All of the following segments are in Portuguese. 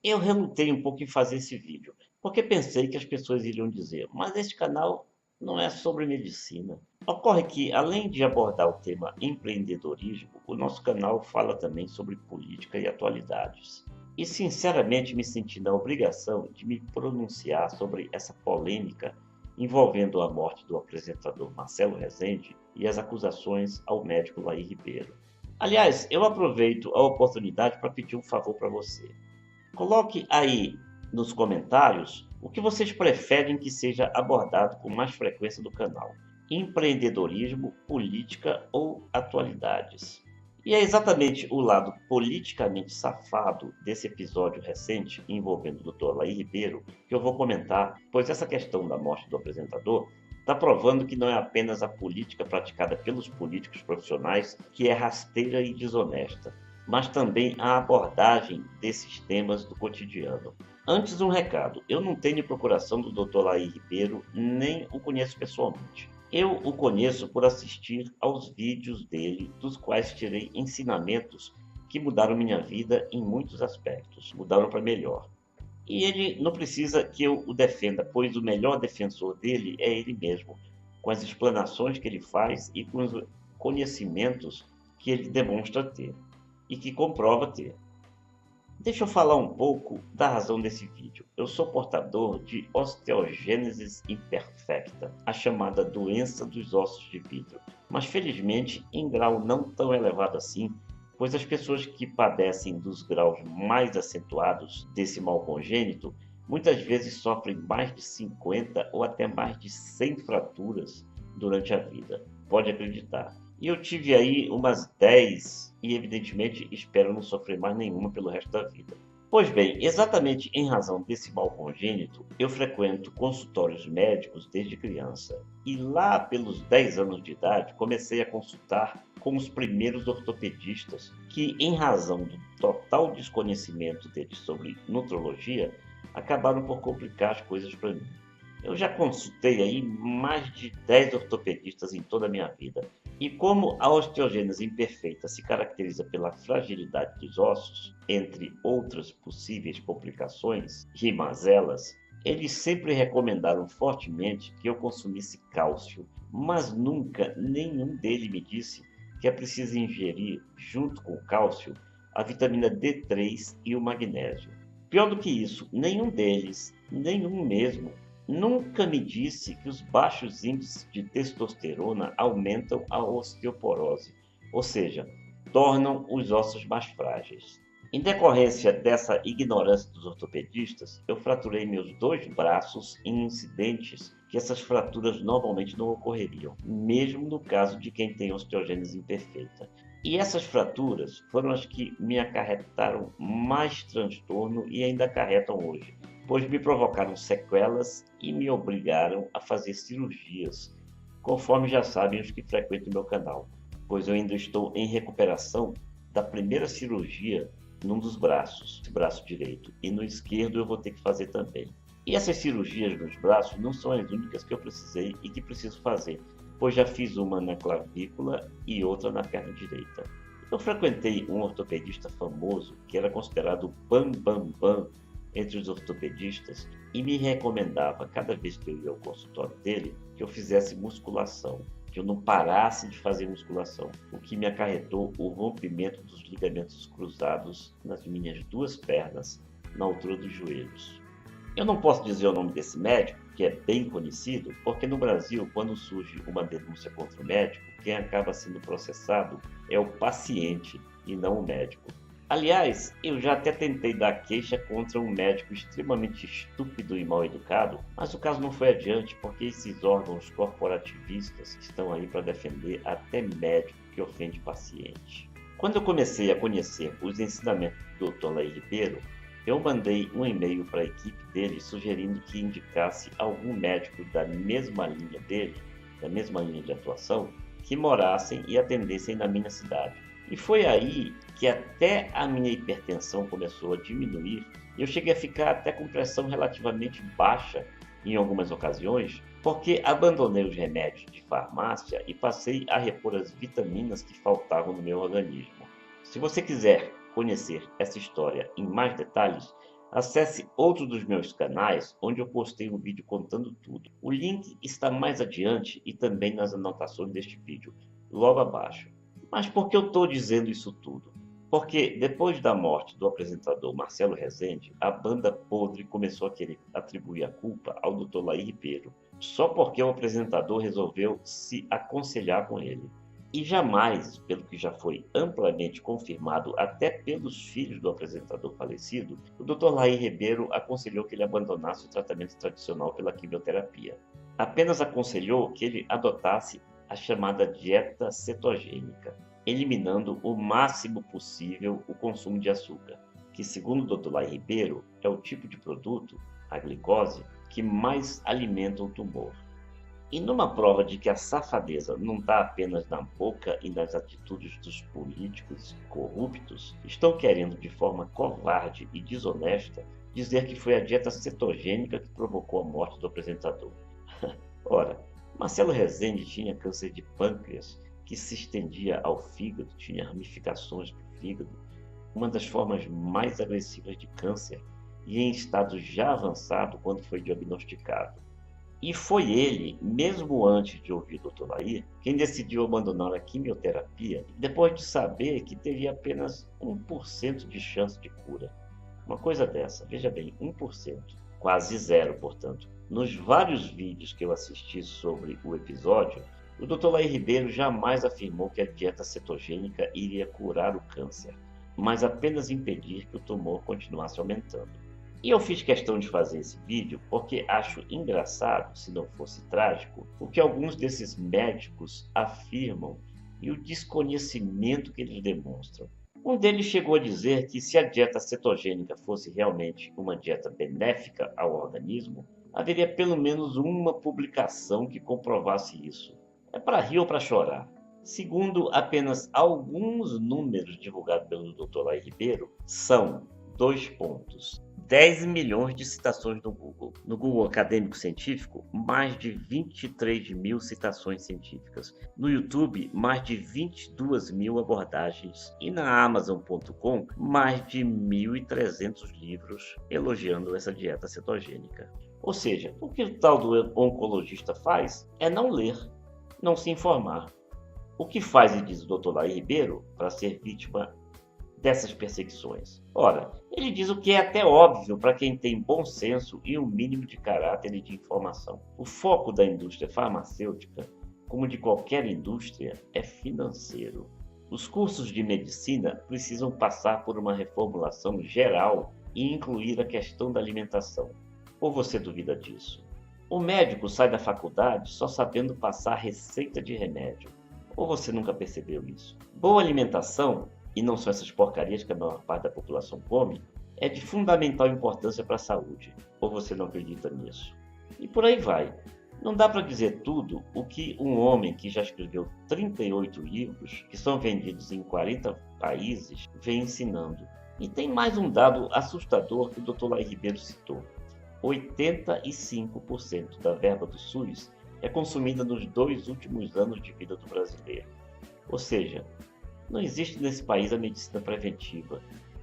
Eu relutei um pouco em fazer esse vídeo, porque pensei que as pessoas iriam dizer, mas este canal não é sobre medicina. Ocorre que, além de abordar o tema empreendedorismo, o nosso canal fala também sobre política e atualidades. E sinceramente me senti na obrigação de me pronunciar sobre essa polêmica envolvendo a morte do apresentador Marcelo Rezende e as acusações ao médico Laí Ribeiro. Aliás, eu aproveito a oportunidade para pedir um favor para você. Coloque aí nos comentários o que vocês preferem que seja abordado com mais frequência do canal: empreendedorismo, política ou atualidades. E é exatamente o lado politicamente safado desse episódio recente envolvendo o Dr. Laí Ribeiro que eu vou comentar, pois essa questão da morte do apresentador está provando que não é apenas a política praticada pelos políticos profissionais que é rasteira e desonesta, mas também a abordagem desses temas do cotidiano. Antes, um recado: eu não tenho procuração do Dr. Laí Ribeiro, nem o conheço pessoalmente. Eu o conheço por assistir aos vídeos dele, dos quais tirei ensinamentos que mudaram minha vida em muitos aspectos, mudaram para melhor. E ele não precisa que eu o defenda, pois o melhor defensor dele é ele mesmo, com as explanações que ele faz e com os conhecimentos que ele demonstra ter e que comprova ter. Deixa eu falar um pouco da razão desse vídeo. Eu sou portador de osteogênese imperfecta, a chamada doença dos ossos de vidro, mas felizmente em grau não tão elevado assim, pois as pessoas que padecem dos graus mais acentuados desse mal congênito muitas vezes sofrem mais de 50 ou até mais de 100 fraturas durante a vida. Pode acreditar. E eu tive aí umas 10 e evidentemente espero não sofrer mais nenhuma pelo resto da vida. Pois bem, exatamente em razão desse mal congênito, eu frequento consultórios médicos desde criança. E lá pelos 10 anos de idade, comecei a consultar com os primeiros ortopedistas, que, em razão do total desconhecimento deles sobre nutrologia, acabaram por complicar as coisas para mim. Eu já consultei aí mais de 10 ortopedistas em toda a minha vida. E como a osteogênese imperfeita se caracteriza pela fragilidade dos ossos, entre outras possíveis complicações e mazelas, eles sempre recomendaram fortemente que eu consumisse cálcio, mas nunca nenhum deles me disse que é preciso ingerir, junto com o cálcio, a vitamina D3 e o magnésio. Pior do que isso, nenhum deles, nenhum mesmo, nunca me disse que os baixos índices de testosterona aumentam a osteoporose, ou seja, tornam os ossos mais frágeis. Em decorrência dessa ignorância dos ortopedistas, eu fraturei meus dois braços em incidentes que essas fraturas normalmente não ocorreriam, mesmo no caso de quem tem osteogênese imperfeita. E essas fraturas foram as que me acarretaram mais transtorno e ainda acarretam hoje, pois me provocaram sequelas e me obrigaram a fazer cirurgias, conforme já sabem os que frequentam o meu canal, pois eu ainda estou em recuperação da primeira cirurgia num dos braços, braço direito, e no esquerdo eu vou ter que fazer também. E essas cirurgias nos braços não são as únicas que eu precisei e que preciso fazer, pois já fiz uma na clavícula e outra na perna direita. Eu frequentei um ortopedista famoso que era considerado o bam entre os ortopedistas e me recomendava, cada vez que eu ia ao consultório dele, que eu fizesse musculação, que eu não parasse de fazer musculação, o que me acarretou o rompimento dos ligamentos cruzados nas minhas duas pernas, na altura dos joelhos. Eu não posso dizer o nome desse médico, que é bem conhecido, porque no Brasil, quando surge uma denúncia contra o médico, quem acaba sendo processado é o paciente e não o médico. Aliás, eu já até tentei dar queixa contra um médico extremamente estúpido e mal educado, mas o caso não foi adiante porque esses órgãos corporativistas estão aí para defender até médico que ofende paciente. Quando eu comecei a conhecer os ensinamentos do Dr. Laí Ribeiro, eu mandei um e-mail para a equipe dele sugerindo que indicasse algum médico da mesma linha dele, da mesma linha de atuação, que morassem e atendessem na minha cidade. E foi aí que até a minha hipertensão começou a diminuir e eu cheguei a ficar até com pressão relativamente baixa em algumas ocasiões, porque abandonei os remédios de farmácia e passei a repor as vitaminas que faltavam no meu organismo. Se você quiser conhecer essa história em mais detalhes, Acesse outro dos meus canais, onde eu postei um vídeo contando tudo. O link está mais adiante e também nas anotações deste vídeo, logo abaixo. Mas por que eu estou dizendo isso tudo? Porque depois da morte do apresentador Marcelo Rezende, a banda podre começou a querer atribuir a culpa ao Dr. Laí Ribeiro, só porque o apresentador resolveu se aconselhar com ele. E jamais, pelo que já foi amplamente confirmado até pelos filhos do apresentador falecido, o Dr. Laí Ribeiro aconselhou que ele abandonasse o tratamento tradicional pela quimioterapia. Apenas aconselhou que ele adotasse a chamada dieta cetogênica, eliminando o máximo possível o consumo de açúcar, que, segundo o Dr. Laí Ribeiro, é o tipo de produto, a glicose, que mais alimenta o tumor. E numa prova de que a safadeza não está apenas na boca e nas atitudes dos políticos corruptos, estão querendo, de forma covarde e desonesta, dizer que foi a dieta cetogênica que provocou a morte do apresentador. Ora, Marcelo Rezende tinha câncer de pâncreas que se estendia ao fígado, tinha ramificações para o fígado, uma das formas mais agressivas de câncer, e em estado já avançado quando foi diagnosticado. E foi ele, mesmo antes de ouvir o Dr. Laí, quem decidiu abandonar a quimioterapia depois de saber que teria apenas 1% de chance de cura. Uma coisa dessa, veja bem, 1%, quase zero, portanto. Nos vários vídeos que eu assisti sobre o episódio, o Dr. Laí Ribeiro jamais afirmou que a dieta cetogênica iria curar o câncer, mas apenas impedir que o tumor continuasse aumentando. E eu fiz questão de fazer esse vídeo porque acho engraçado, se não fosse trágico, o que alguns desses médicos afirmam e o desconhecimento que eles demonstram. Um deles chegou a dizer que se a dieta cetogênica fosse realmente uma dieta benéfica ao organismo, haveria pelo menos uma publicação que comprovasse isso. É para rir ou para chorar. Segundo apenas alguns números divulgados pelo Dr. Laí Ribeiro, são 2 pontos. 10 milhões de citações no Google. No Google Acadêmico Científico, mais de 23 mil citações científicas. No YouTube, mais de 22 mil abordagens. E na Amazon.com, mais de 1.300 livros elogiando essa dieta cetogênica. Ou seja, o que o tal do oncologista faz é não ler, não se informar. O que faz, e diz o Dr. Laí Ribeiro, para ser vítima dessas perseguições? Ora, ele diz o que é até óbvio para quem tem bom senso e um mínimo de caráter e de informação. O foco da indústria farmacêutica, como de qualquer indústria, é financeiro. Os cursos de medicina precisam passar por uma reformulação geral e incluir a questão da alimentação. Ou você duvida disso? O médico sai da faculdade só sabendo passar receita de remédio. Ou você nunca percebeu isso? Boa alimentação, e não são essas porcarias que a maior parte da população come, é de fundamental importância para a saúde. Ou você não acredita nisso? E por aí vai. Não dá para dizer tudo o que um homem que já escreveu 38 livros, que são vendidos em 40 países, vem ensinando. E tem mais um dado assustador que o Dr. Laí Ribeiro citou. 85% da verba do SUS é consumida nos 2 últimos anos de vida do brasileiro. Ou seja, não existe nesse país a medicina preventiva,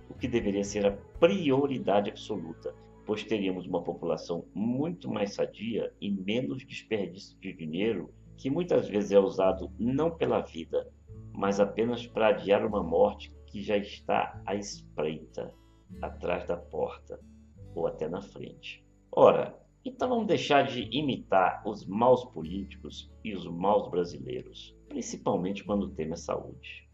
o que deveria ser a prioridade absoluta, pois teríamos uma população muito mais sadia e menos desperdício de dinheiro, que muitas vezes é usado não pela vida, mas apenas para adiar uma morte que já está à espreita, atrás da porta ou até na frente. Ora, então vamos deixar de imitar os maus políticos e os maus brasileiros, principalmente quando o tema é saúde.